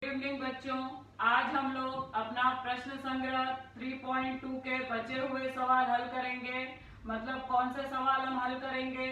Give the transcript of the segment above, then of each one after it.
Good evening बच्चों, आज हम लोग अपना प्रश्न संग्रह 3.2 के बचे हुए सवाल हल करेंगे। मतलब कौन से सवाल हम हल करेंगे?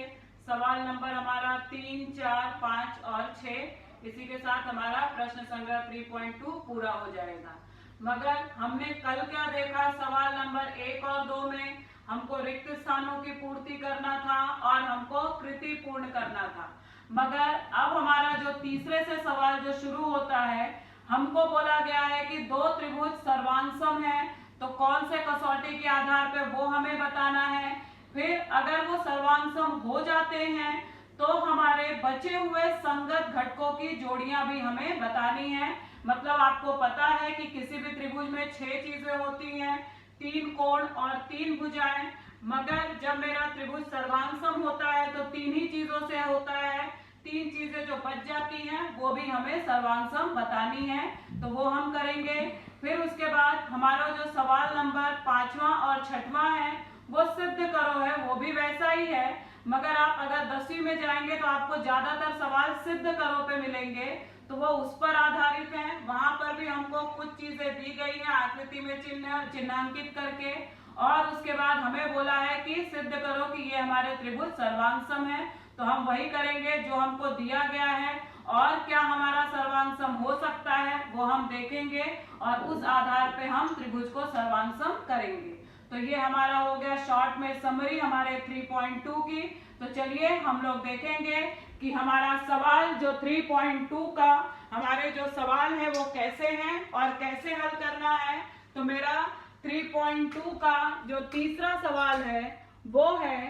सवाल नंबर हमारा 3, 4, 5 और 6। इसी के साथ हमारा प्रश्न संग्रह 3.2 पूरा हो जाएगा। मगर हमने कल क्या देखा? सवाल नंबर 1 और 2 में हमको रिक्त स्थानों की पूर्ति करना था और हमको कृति पूर्ण करना था। मगर अब हमारा जो तीसरे से सवाल जो शुरू होता है, हमको बोला गया है कि दो त्रिभुज सर्वांसम है, तो कौन से कसौटी के आधार पर वो हमें बताना है। फिर अगर वो सर्वांसम हो जाते हैं तो हमारे बचे हुए संगत घटकों की जोड़ियां भी हमें बतानी है। मतलब आपको पता है कि किसी भी त्रिभुज में 6 चीजें होती हैं, 3 कोण और 3 भुजाएं। मगर जब मेरा त्रिभुज सर्वांसम होता है तो 3 ही चीजों से होता है। 3 चीजें जो बच जाती हैं वो भी हमें सर्वांसम बतानी है, तो वो हम करेंगे। फिर उसके बाद हमारा जो सवाल नंबर 5वां और 6वां है वो सिद्ध करो है, वो भी वैसा ही है। मगर आप अगर 10वीं में जाएंगे तो आपको ज्यादातर सवाल सिद्ध करो पे मिलेंगे, तो वो उस पर आधारित है। वहां पर भी हमको कुछ चीजें दी गई है आकृति में चिन्हांकित करके, और उसके बाद हमें बोला है कि सिद्ध करो कि ये हमारे त्रिभुज सर्वांसम है। तो हम वही करेंगे जो हमको दिया गया है, और क्या हमारा सर्वांसम हो सकता है वो हम देखेंगे और उस आधार पे हम त्रिभुज को सर्वांसम करेंगे। तो ये हमारा हो गया शॉर्ट में समरी हमारे 3.2 की। तो चलिए हम लोग देखेंगे कि हमारा सवाल जो 3.2 का हमारे जो सवाल है वो कैसे हैं और कैसे हल करना है। तो मेरा 3.2 का जो तीसरा सवाल है वो है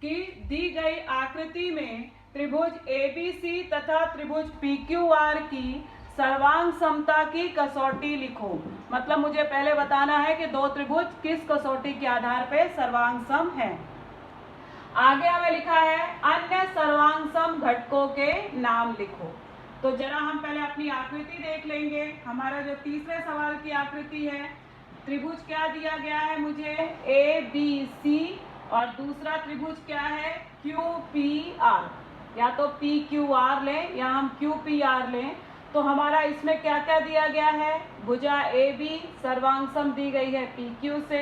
कि दी गई आकृति में त्रिभुज ABC तथा त्रिभुज PQR की सर्वांग समता की कसौटी लिखो। मतलब मुझे पहले बताना है कि दो त्रिभुज किस कसौटी के आधार पर सर्वांग सम है। आगे हमें लिखा है अन्य सर्वांग सम घटकों के नाम लिखो। तो जरा हम पहले अपनी आकृति देख लेंगे। हमारा जो तीसरे सवाल की आकृति है, त्रिभुज क्या दिया गया है मुझे? ABC, और दूसरा त्रिभुज क्या है? QPR। या तो PQR लें या हम QPR लें। तो हमारा इसमें क्या क्या दिया गया है? भुजा AB सर्वांगसम दी गई है PQ से,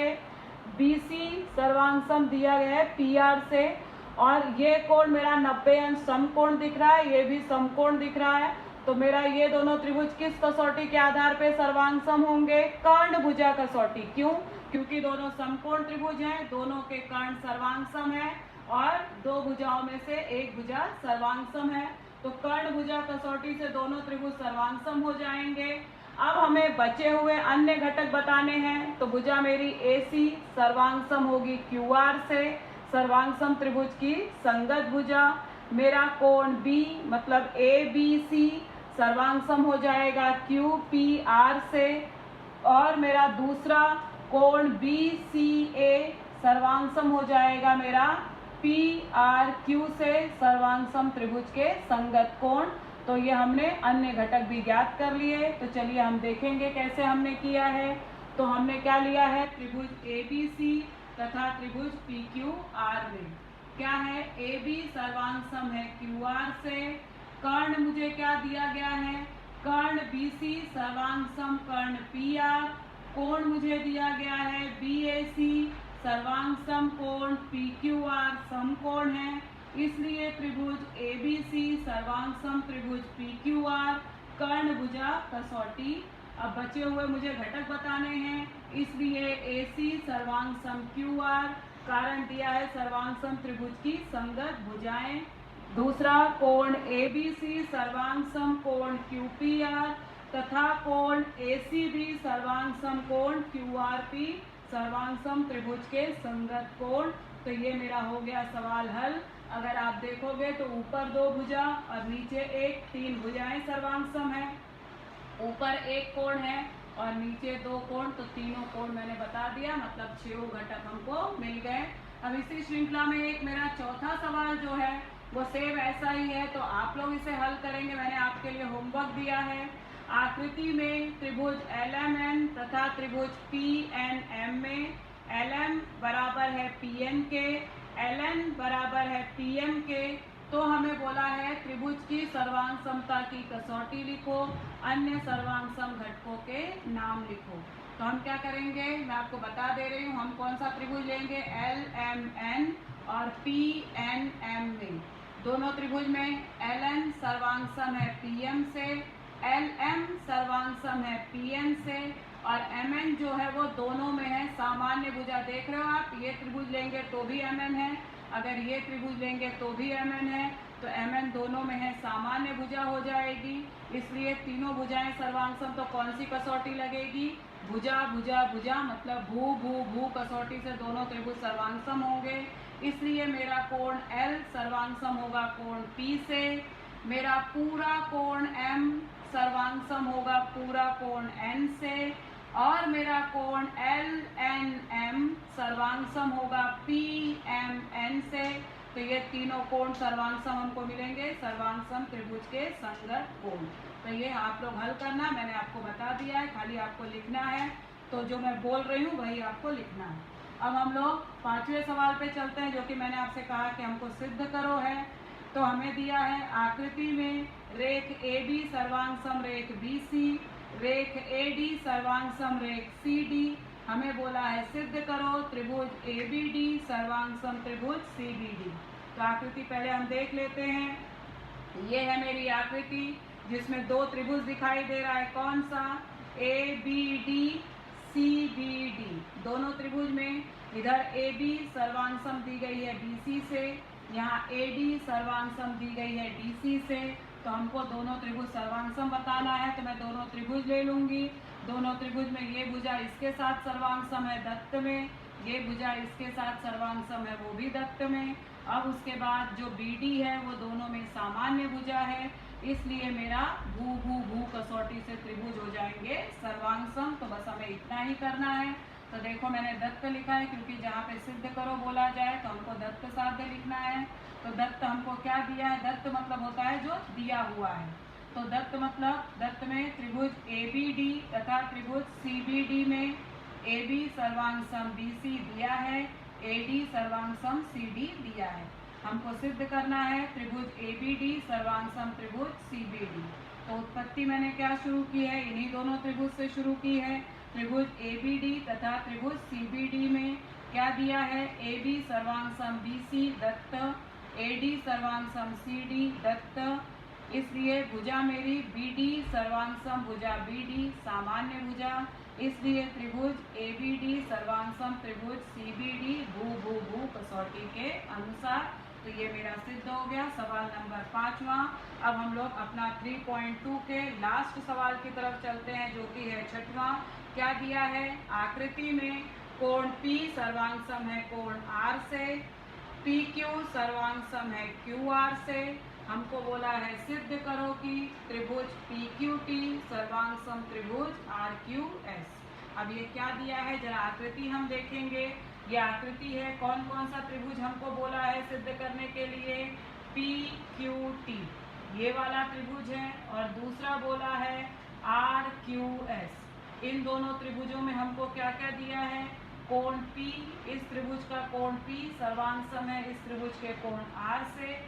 BC सर्वांगसम दिया गया है PR से, और ये कोण मेरा 90 अंश समकोण दिख रहा है, ये भी समकोण दिख रहा है। तो मेरा ये दोनों त्रिभुज किस कसौटी के आधार पर सर्वांगसम होंगे? कर्ण भुजा कसौटी। क्यों? क्योंकि दोनों समकोण त्रिभुज हैं, दोनों के कर्ण सर्वांगसम है और दो भुजाओं में से एक भुजा सर्वांगसम है। तो कर्ण भुजा कसौटी से दोनों त्रिभुज सर्वांगसम हो जाएंगे। अब हमें बचे हुए अन्य घटक बताने हैं। तो भुजा मेरी AC सर्वांगसम होगी QR से, सर्वांगसम त्रिभुज की संगत भुजा। मेरा कोण B मतलब ABC सर्वांगसम हो जाएगा QPR से, और मेरा दूसरा कोण BCA सर्वांगसम हो जाएगा मेरा PRQ से, सर्वांगसम त्रिभुज के संगत कोण। तो ये हमने अन्य घटक भी ज्ञात कर लिए। तो चलिए हम देखेंगे कैसे हमने किया है। तो हमने क्या लिया है? त्रिभुज ABC तथा त्रिभुज PQR में क्या है? AB सर्वांगसम है QR से, कर्ण मुझे क्या दिया गया है? कर्ण BC सर्वांगसम कर्ण PR, कोण मुझे दिया गया है BAC सर्वांगसम कोण PQR समकोण है। इसलिए त्रिभुज ABC सर्वांगसम त्रिभुज PQR कर्ण भुजा कसौटी। अब बचे हुए मुझे घटक बताने हैं, इसलिए AC सर्वांगसम QR, कारण दिया है सर्वांगसम त्रिभुज की संगत भुजाएं। दूसरा कोण ABC सर्वांगसम कोण QPR तथा कोण ACB सर्वांगसम कोण QRP सर्वांगसम त्रिभुज के संगत कोण। तो ये मेरा हो गया सवाल हल। अगर आप देखोगे तो ऊपर 2 भुजा और नीचे 1, 3 भुजाएं सर्वांगसम है। ऊपर 1 कोण है और नीचे 2 कोण, तो तीनों कोण मैंने बता दिया, मतलब 6 घटक हमको मिल गए। अब इसी श्रृंखला में एक मेरा चौथा सवाल जो है वो सेम ऐसा ही है, तो आप लोग इसे हल करेंगे। मैंने आपके लिए होमवर्क दिया है। आकृति में त्रिभुज LMN तथा त्रिभुज PNM में LM बराबर है PN के, LN बराबर है PM के, तो हमें बोला है त्रिभुज की सर्वांग समता की कसौटी लिखो, अन्य सर्वांग सम घटकों के नाम लिखो। तो हम क्या करेंगे, मैं आपको बता दे रही हूँ, हम कौन सा त्रिभुज लेंगे, एल एम एन और पी एन एम में। दोनों त्रिभुज में एल एन सर्वांग सम है पी एम से, एल एम सर्वांग सम है पी एन से, और एम एन जो है वो दोनों में है सामान्य भुजा। देख रहे हो आप, ये त्रिभुज लेंगे तो भी एम एन है, अगर ये त्रिभुज लेंगे तो भी एम एन है, तो एम एन दोनों में है सामान्य भुजा हो जाएगी। इसलिए तीनों भुजाएं सर्वांग सम, तो कौन सी कसौटी लगेगी, भुजा भुजा भुजा, मतलब भू भू भू कसौटी से दोनों त्रिभुज सर्वांग सम होंगे। इसलिए मेरा कोण L सर्वांग सम होगा कोण P से, मेरा पूरा कोण M सर्वांग सम होगा पूरा कोण N से, और मेरा कोण L N M सर्वांग सम होगा P M N से। तो ये तीनों कोण सर्वांग सम हमको मिलेंगे सर्वांग सम त्रिभुज के संगत कोण। तो ये आप लोग हल करना, मैंने आपको बता दिया है, खाली आपको लिखना है। तो जो मैं बोल रही हूँ वही आपको लिखना है। अब हम लोग 5वें सवाल पे चलते हैं, जो कि मैंने आपसे कहा कि हमको सिद्ध करो है। तो हमें दिया है आकृति में रेख AB सर्वांग सम रेख BC, रेख AD सर्वांग सम रेख CD। हमें बोला है सिद्ध करो त्रिभुज ABD सर्वांग सम त्रिभुज CBD। तो आकृति पहले हम देख लेते हैं। ये है मेरी आकृति जिसमें दो त्रिभुज दिखाई दे रहा है, कौन सा, ABD CBD। दोनों त्रिभुज में इधर AB सर्वांग सम दी गई है BC से, यहाँ AD सर्वांग सम दी गई है DC से। तो हमको दोनों त्रिभुज सर्वांग सम बताना है, तो मैं दोनों त्रिभुज ले लूंगी। दोनों त्रिभुज में ये भुजा इसके साथ सर्वांग सम है दत्त में, ये भुजा इसके साथ सर्वांग सम है वो भी दत्त में। अब उसके बाद जो BD है वो दोनों में सामान्य भुजा है, इसलिए मेरा भू भू भू कसौटी से त्रिभुज हो जाएंगे सर्वांग सम। तो बस हमें इतना ही करना है। तो देखो मैंने दत्त लिखा है, क्योंकि जहाँ पे सिद्ध करो बोला जाए तो हमको दत्त साध्य लिखना है। तो दत्त हमको क्या दिया है, दत्त मतलब होता है जो दिया हुआ है। तो दत्त मतलब दत्त में त्रिभुज ABD तथा त्रिभुज CBD में AB सर्वांग सम BC दिया है, AD सर्वांग सम CD दिया है। हमको सिद्ध करना है त्रिभुज ABD सर्वांग सम त्रिभुज CBD। तो उत्पत्ति मैंने क्या शुरू की है, इन्हीं दोनों त्रिभुज से शुरू की है। त्रिभुज ABD तथा त्रिभुज CBD में क्या दिया है, AB सर्वांग सम BC दत्त, AD सर्वांग सम CD दत्त। इसलिए भुजा मेरी BD सर्वांग सम भुजा BD सामान्य भुजा, इसलिए त्रिभुज ABD सर्वांग सम त्रिभुज CBD भू भू भू कसौटी के अनुसार। तो ये मेरा सिद्ध हो गया सवाल नंबर 5वां। अब हम लोग अपना 3.2 के लास्ट सवाल की तरफ चलते हैं, जो कि है 6वां। क्या दिया है, आकृति में कोण P सर्वांग सम है कोण R से, PQ सर्वांग सम है QR से। हमको बोला है सिद्ध करो कि त्रिभुज PQT सर्वांग सम त्रिभुज RQS। अब ये क्या दिया है, जरा आकृति हम देखेंगे। ये आकृति है, कौन कौन सा त्रिभुज हमको बोला है सिद्ध करने के लिए, PQT ये वाला त्रिभुज है, और दूसरा बोला है RQS। इन दोनों त्रिभुजों में हमको क्या क्या दिया है, कोण P, इस त्रिभुज का कोण P सर्वांग सम है इस त्रिभुज के कोण R से।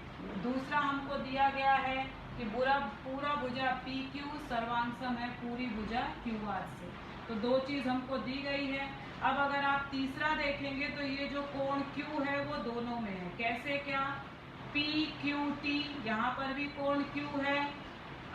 दूसरा हमको दिया गया है कि पूरा भुजा PQ सर्वांग सम है पूरी भुजा QR से। तो दो चीज हमको दी गई है। अब अगर आप तीसरा देखेंगे तो ये जो कोण Q है वो दोनों में है, कैसे क्या, PQT यहाँ पर भी कोण Q है,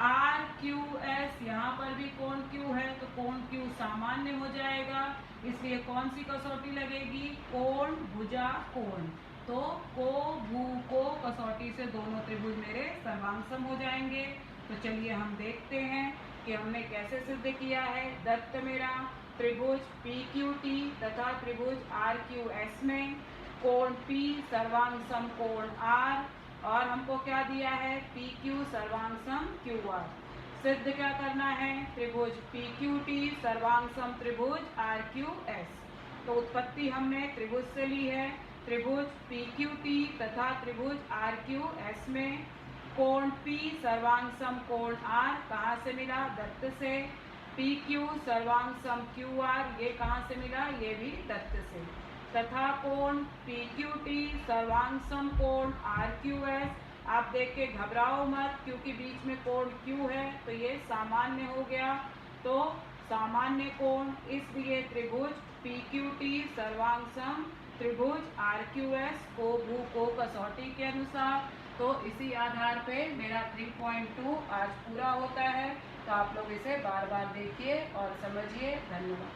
RQS यहाँ पर भी कोण Q है, तो कोण Q सामान्य हो जाएगा। इसलिए कौन सी कसौटी लगेगी, कोण भुजा कोण। तो को भू को कसौटी से दोनों त्रिभुज मेरे सर्वांग सम हो जाएंगे। तो चलिए हम देखते हैं कि हमने कैसे सिद्ध किया है। दत्त मेरा त्रिभुज PQT तथा त्रिभुज RQS में कोण P सर्वांग सम कोण R, और हमको क्या दिया है, PQ सर्वांग सम QR। सिद्ध क्या करना है, त्रिभुज PQT सर्वांग सम त्रिभुज RQS। तो उत्पत्ति हमने त्रिभुज से ली है। त्रिभुज PQT तथा त्रिभुज RQS में कोण P सर्वांग सम कोण R कहाँ से मिला, दत्त से। PQ सर्वांग सम QR ये कहाँ से मिला, ये भी दत्त से। तथा कोण PQT सर्वांग सम कोण RQS आप देख के घबराओ मत, क्योंकि बीच में कोण क्यू है तो ये सामान्य हो गया। तो सामान्य कोण, इसलिए त्रिभुज PQT सर्वांग सम त्रिभुज RQS को भू को कसौटी के अनुसार। तो इसी आधार पे मेरा 3.2 आज पूरा होता है। तो आप लोग इसे बार बार देखिए और समझिए। धन्यवाद।